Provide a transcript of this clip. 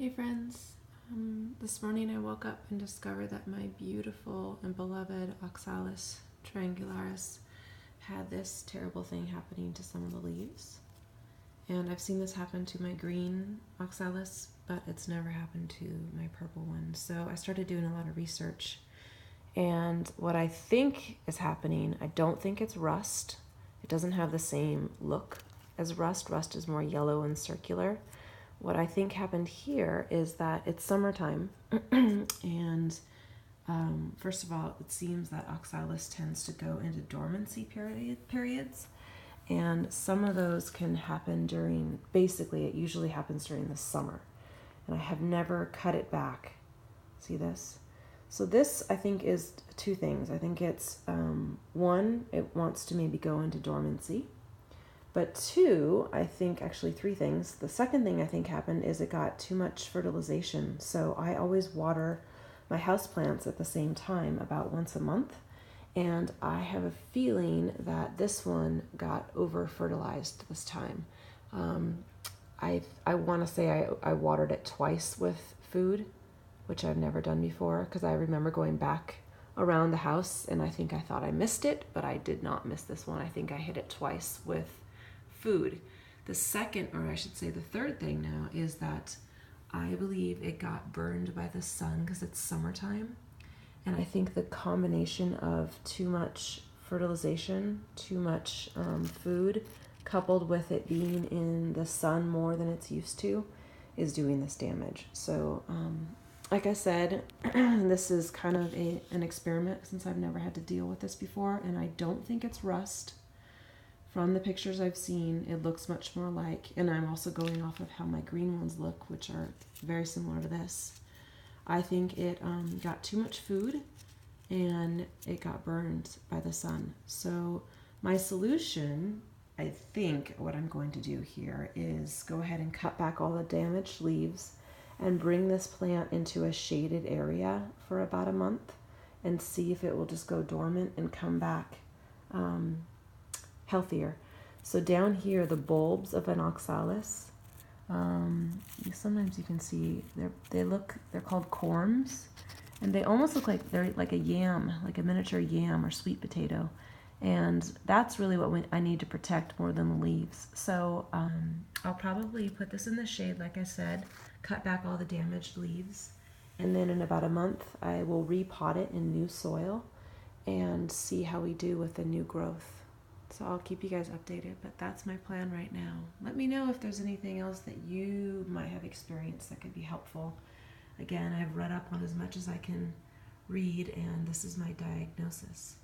Hey friends, this morning I woke up and discovered that my beautiful and beloved Oxalis Triangularis had this terrible thing happening to some of the leaves. And I've seen this happen to my green Oxalis, but it's never happened to my purple one. So I started doing a lot of research. And what I think is happening, I don't think it's rust. It doesn't have the same look as rust. Rust is more yellow and circular. What I think happened here is that it's summertime, and first of all, it seems that Oxalis tends to go into dormancy periods, and some of those can happen during, basically it usually happens during the summer, and I have never cut it back. See this? So this, I think, is two things. I think it's, one, it wants to maybe go into dormancy. But two, I think actually three things. The second thing I think happened is it got too much fertilization. So I always water my houseplants at the same time, about once a month. And I have a feeling that this one got over fertilized this time. I want to say I watered it twice with food, which I've never done before, because I remember going back around the house and I think I thought I missed it, but I did not miss this one. I think I hit it twice with food. The second, or I should say the third thing now, is that I believe it got burned by the sun because it's summertime. And I think the combination of too much fertilization, too much food, coupled with it being in the sun more than it's used to, is doing this damage. So, like I said, this is kind of an experiment since I've never had to deal with this before, and I don't think it's rust. From the pictures I've seen, it looks much more like, and I'm also going off of how my green ones look, which are very similar to this. I think it got too much food and it got burned by the sun. So my solution, I think what I'm going to do here is go ahead and cut back all the damaged leaves and bring this plant into a shaded area for about a month and see if it will just go dormant and come back healthier. So down here, the bulbs of an oxalis, sometimes you can see they're called corms, and they almost look like they're like a yam, like a miniature yam or sweet potato, and that's really what I need to protect more than the leaves. So I'll probably put this in the shade, like I said, cut back all the damaged leaves, and then in about a month I will repot it in new soil and see how we do with the new growth. So I'll keep you guys updated, but that's my plan right now. Let me know if there's anything else that you might have experienced that could be helpful. Again, I've read up on as much as I can read, and this is my diagnosis.